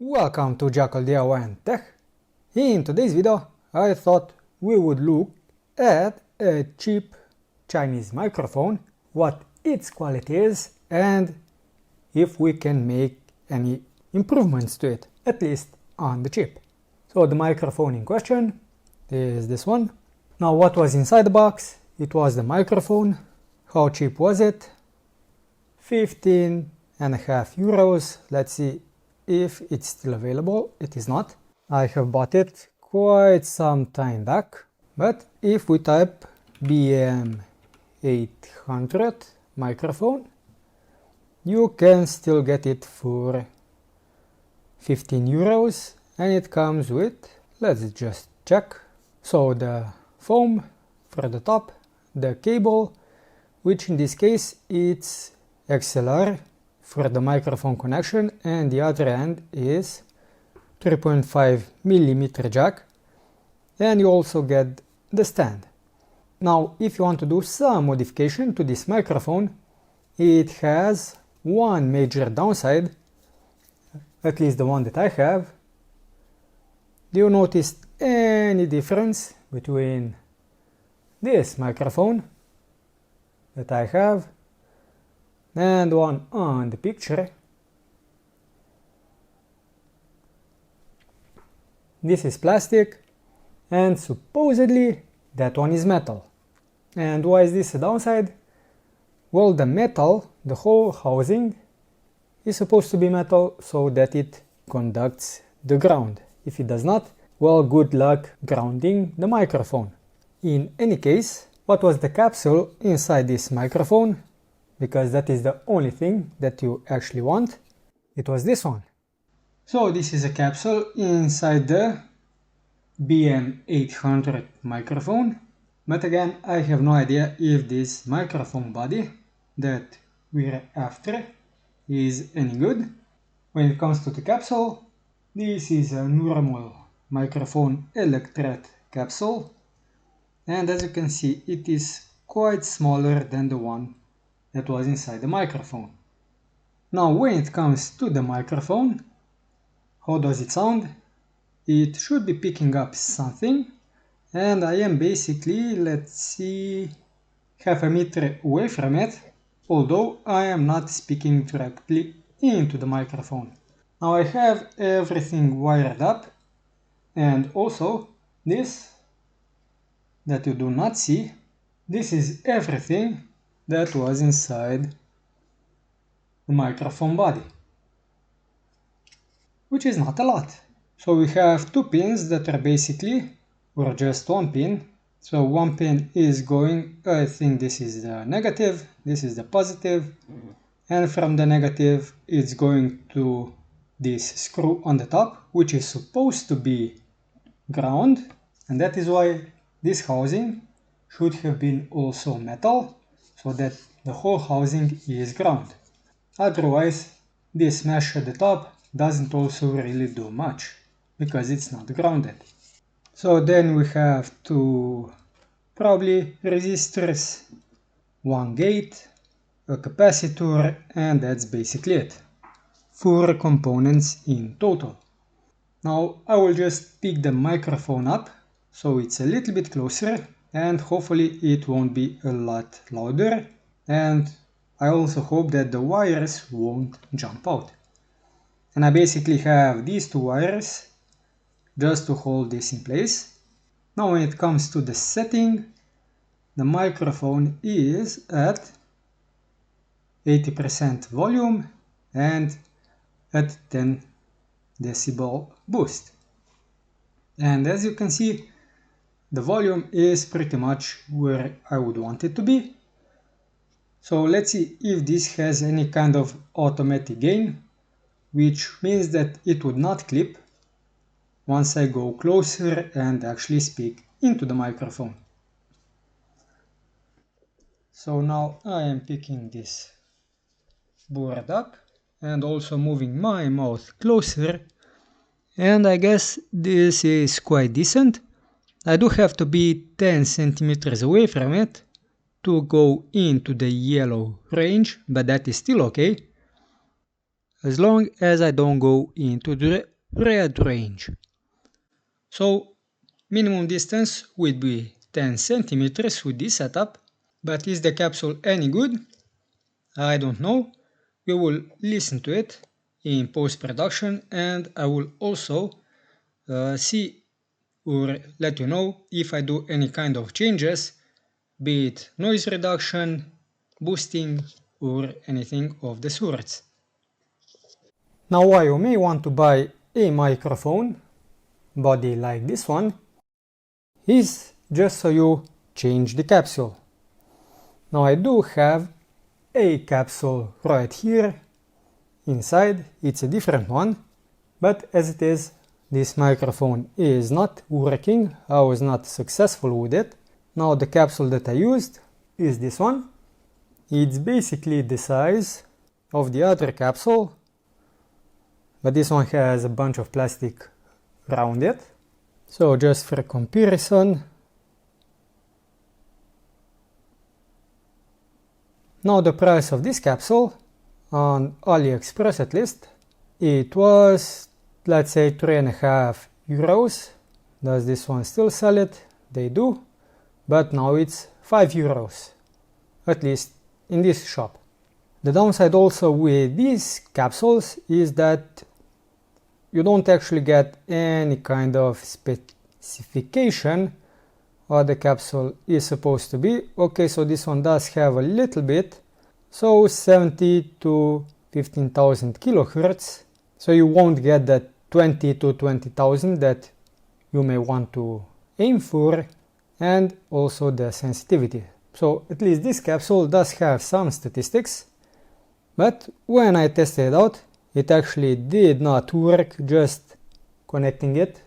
Welcome to Jackal DIY and Tech. In today's video, I thought we would look at a cheap Chinese microphone, what its quality is, and if we can make any improvements to it, at least on the chip. So the microphone in question is this one. Now what was inside the box? It was the microphone. How cheap was it? 15.5 euros. Let's see if it's still available. It is not. I have bought it quite some time back, but if we type BM800 microphone, you can still get it for 15 euros, and it comes with, let's just check, so the foam for the top, the cable, which in this case it's XLR for the microphone connection, and the other end is 3.5mm jack, and you also get the stand. Now if you want to do some modification to this microphone, it has one major downside, at least the one that I have. Do you notice any difference between this microphone that I have and one on the picture? This is plastic, and supposedly that one is metal. And why is this a downside? Well, the metal, the whole housing, is supposed to be metal so that it conducts the ground. If it does not, well, good luck grounding the microphone. In any case, what was the capsule inside this microphone? Because that is the only thing that you actually want. It was this one. So this is a capsule inside the BM800 microphone. But again, I have no idea if this microphone body that we're after is any good. When it comes to the capsule, this is a normal microphone electret capsule. And as you can see, it is quite smaller than the one that was inside the microphone. Now when it comes to the microphone, how does it sound? It should be picking up something, and I am basically, let's see, half a meter away from it, although I am not speaking directly into the microphone. Now I have everything wired up, and also this that you do not see, this is everything that was inside the microphone body, which is not a lot. So we have two pins that are basically, or just one pin. So one pin is going, I think this is the negative, this is the positive, and from the negative it's going to this screw on the top, which is supposed to be ground, and that is why this housing should have been also metal, so that the whole housing is ground. Otherwise, this mesh at the top doesn't also really do much, because it's not grounded. So then we have two probably resistors, one gate, a capacitor, and that's basically it. 4 components in total. Now I will just pick the microphone up so it's a little bit closer, and hopefully it won't be a lot louder, and I also hope that the wires won't jump out. And I basically have these two wires just to hold this in place. Now when it comes to the setting, the microphone is at 80% volume and at 10 decibel boost. And as you can see, the volume is pretty much where I would want it to be. So let's see if this has any kind of automatic gain, which means that it would not clip once I go closer and actually speak into the microphone. So now I am picking this board up and also moving my mouth closer, and I guess this is quite decent. I do have to be 10 centimeters away from it to go into the yellow range, but that is still okay. as long as I don't go into the red range. So minimum distance would be 10 centimeters with this setup, but is the capsule any good? I don't know. We will listen to it in post-production, and I will also see or let you know if I do any kind of changes, be it noise reduction, boosting, or anything of the sorts. Now why you may want to buy a microphone body like this one is just so you change the capsule. Now I do have a capsule right here inside, it's a different one, but as it is, this microphone is not working, I was not successful with it. Now the capsule that I used is this one. It's basically the size of the other capsule, but this one has a bunch of plastic around it. So just for comparison, now the price of this capsule on AliExpress at least, it was, let's say, 3.5 euros. Does this one still sell it? They do, but now it's 5 euros, at least in this shop. The downside also with these capsules is that you don't actually get any kind of specification what the capsule is supposed to be. Okay, so this one does have a little bit, so 70 to 15,000 kilohertz. So you won't get that 20 to 20,000 that you may want to aim for, and also the sensitivity. So at least this capsule does have some statistics, but when I tested it out, it actually did not work just connecting it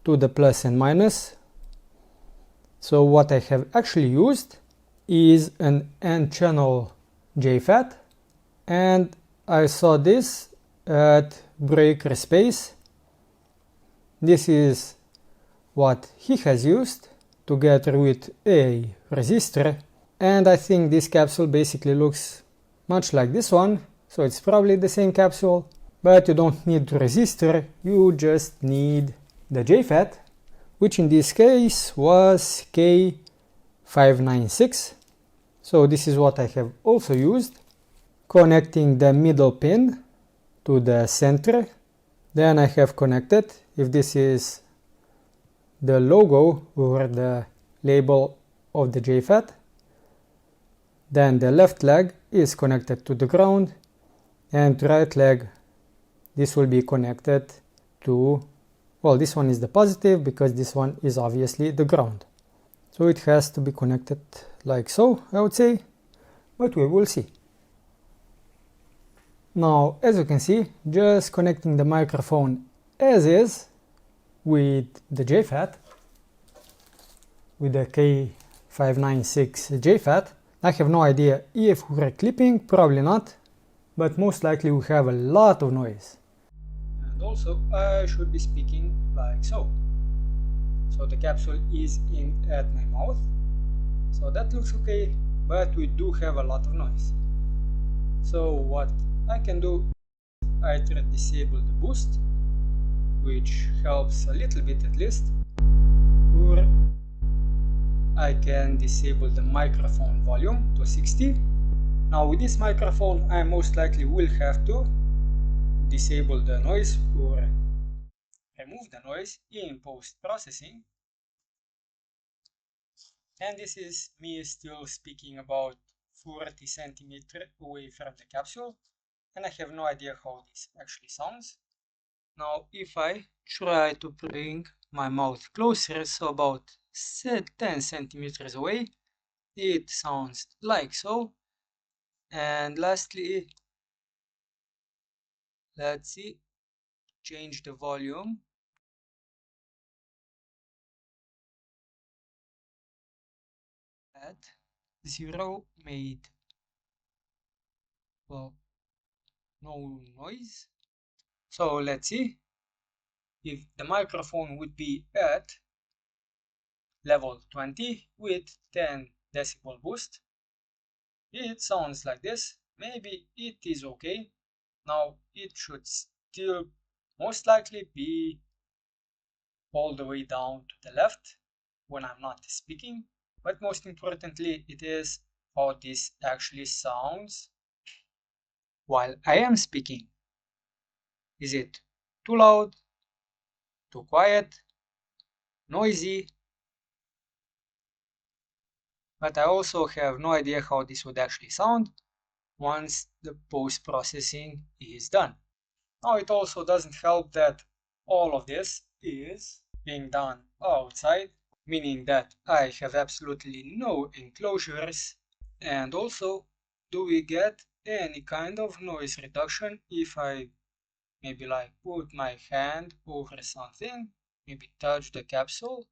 to the plus and minus. So what I have actually used is an N-channel JFET, and I saw this at Breaker Space. This is what he has used together with a resistor, and I think this capsule basically looks much like this one. So it's probably the same capsule, but you don't need the resistor, you just need the JFET, which in this case was K596. So this is what I have also used, connecting the middle pin to the center. Then I have connected, if this is the logo or the label of the JFET, then the left leg is connected to the ground, and right leg, this will be connected to, well, this one is the positive because this one is obviously the ground. So it has to be connected like so, I would say, but we will see. Now, as you can see, just connecting the microphone as is with the JFET, with the K596 JFET. I have no idea if we're clipping, probably not, but most likely we have a lot of noise. And also I should be speaking like so. So the capsule is in at my mouth, so that looks okay, but we do have a lot of noise. So what I can do, I try to disable the boost, which helps a little bit at least, or I can disable the microphone volume to 60. Now with this microphone I most likely will have to disable the noise or remove the noise in post-processing. And this is me still speaking about 40 centimeters away from the capsule, and I have no idea how this actually sounds. Now if I try to bring my mouth closer, so about 10 centimeters away, it sounds like so. And lastly, let's see, change the volume. At 0 made, well, no noise. So let's see if the microphone would be at level 20 with 10 decibel boost. It sounds like this. Maybe it is okay. Now it should still most likely be all the way down to the left when I'm not speaking, but most importantly it is how this actually sounds while I am speaking. Is it too loud, too quiet, noisy? But I also have no idea how this would actually sound once the post-processing is done. Now it also doesn't help that all of this is being done outside, meaning that I have absolutely no enclosures. And also, do we get any kind of noise reduction if I maybe like put my hand over something, maybe touch the capsule?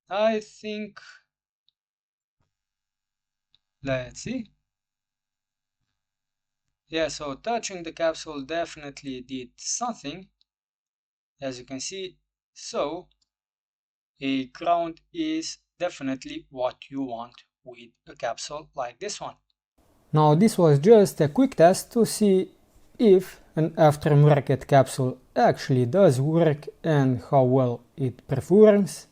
I think, let's see. Yeah, so touching the capsule definitely did something, as you can see. So a ground is definitely what you want with a capsule like this one. Now this was just a quick test to see if an aftermarket capsule actually does work and how well it performs.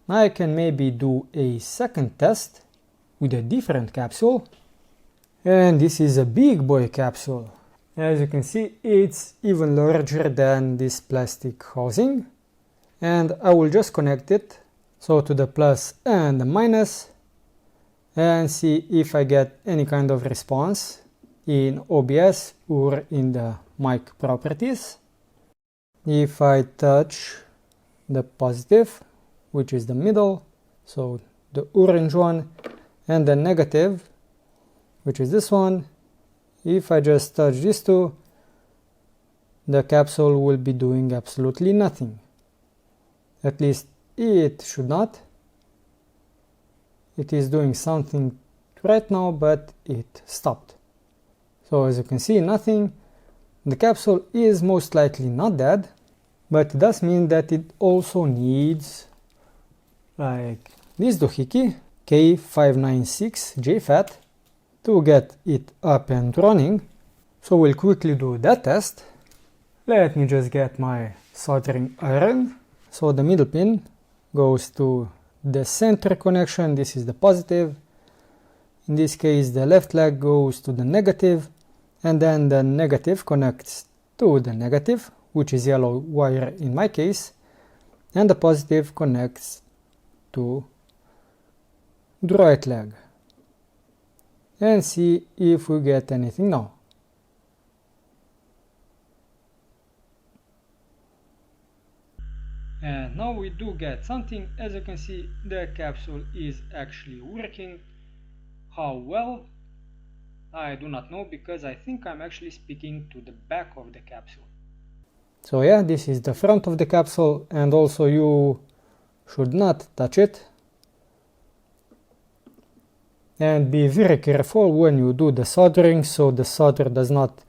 I can maybe do a second test with a different capsule. And this is a big boy capsule. As you can see, it's even larger than this plastic housing. And I will just connect it so to the plus and the minus and see if I get any kind of response in OBS or in the mic properties. If I touch the positive, which is the middle, so the orange one, and the negative, which is this one, if I just touch these two, the capsule will be doing absolutely nothing. At least it should not. It is doing something right now, but it stopped. So as you can see, nothing. The capsule is most likely not dead, but it does mean that it also needs like this doohickey K596 JFAT to get it up and running. So we'll quickly do that test. Let me just get my soldering iron. So the middle pin goes to the center connection. This is the positive. In this case, the left leg goes to the negative, and then the negative connects to the negative, which is yellow wire in my case, and the positive connects to the right leg. And see if we get anything now. And now we do get something. As you can see, the capsule is actually working. How well? I do not know, because I think I'm actually speaking to the back of the capsule. So yeah, this is the front of the capsule, and also you should not touch it. And be very careful when you do the soldering, so the solder does not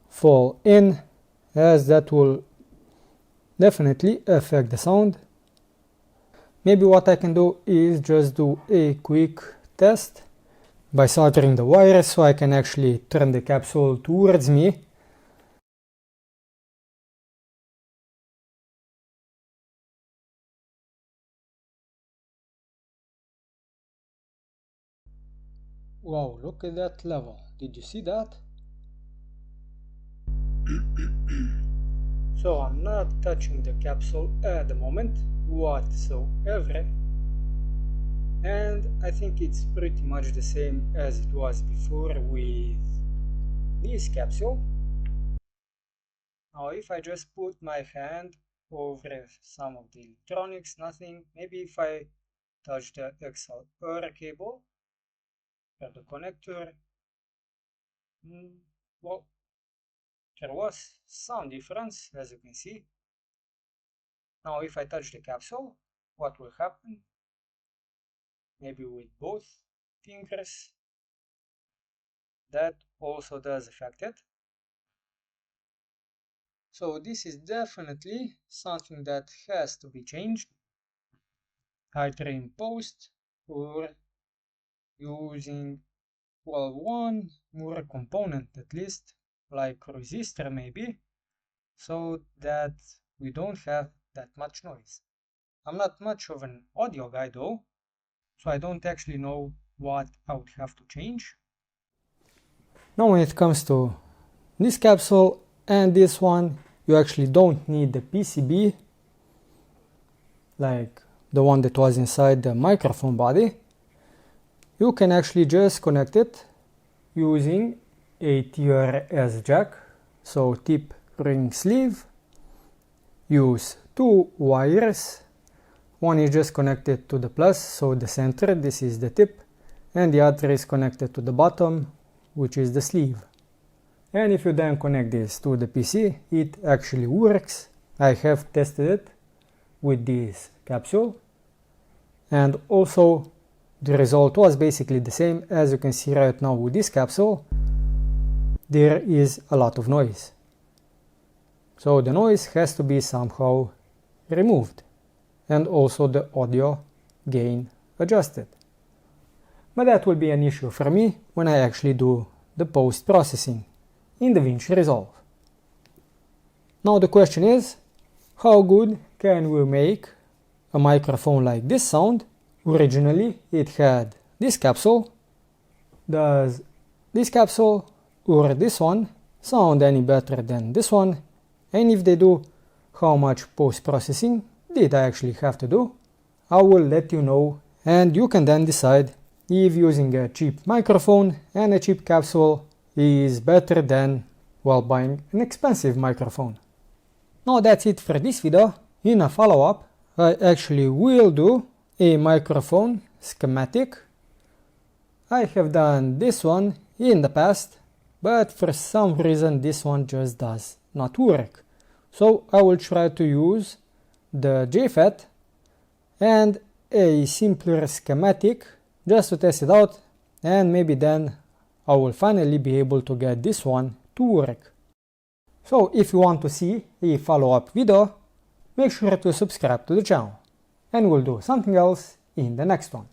fall in, as that will definitely affect the sound. Maybe what I can do is just do a quick test by soldering the wires so I can actually turn the capsule towards me. Wow, look at that level. Did you see that? So I'm not touching the capsule at the moment whatsoever. And I think it's pretty much the same as it was before with this capsule. Now if I just put my hand over some of the electronics, nothing. Maybe if I touch the XLR cable or the connector, well, there was some difference, as you can see. Now if I touch the capsule, what will happen? Maybe with both fingers. That also does affect it. So this is definitely something that has to be changed, either in post or using well, one more component at least, like resistor maybe, so that we don't have that much noise. I'm not much of an audio guy though, so I don't actually know what I would have to change. Now when it comes to this capsule and this one, you actually don't need the PCB like the one that was inside the microphone body. You can actually just connect it using a TRS jack. So tip, ring, sleeve. Use two wires. One is just connected to the plus, so the center, this is the tip, and the other is connected to the bottom, which is the sleeve. And if you then connect this to the PC, it actually works. I have tested it with this capsule, and also the result was basically the same. As you can see right now with this capsule, there is a lot of noise. So the noise has to be somehow removed, and also the audio gain adjusted. But that will be an issue for me when I actually do the post-processing in DaVinci Resolve. Now the question is, how good can we make a microphone like this sound? Originally it had this capsule. Does this capsule or this one sound any better than this one? And if they do, how much post-processing did I actually have to do? I will let you know, and you can then decide if using a cheap microphone and a cheap capsule is better than, well, buying an expensive microphone. Now that's it for this video. In a follow-up, I actually will do a microphone schematic. I have done this one in the past, but for some reason this one just does not work. So I will try to use the JFET and a simpler schematic just to test it out, and maybe then I will finally be able to get this one to work. So if you want to see a follow-up video, make sure to subscribe to the channel, and we'll do something else in the next one.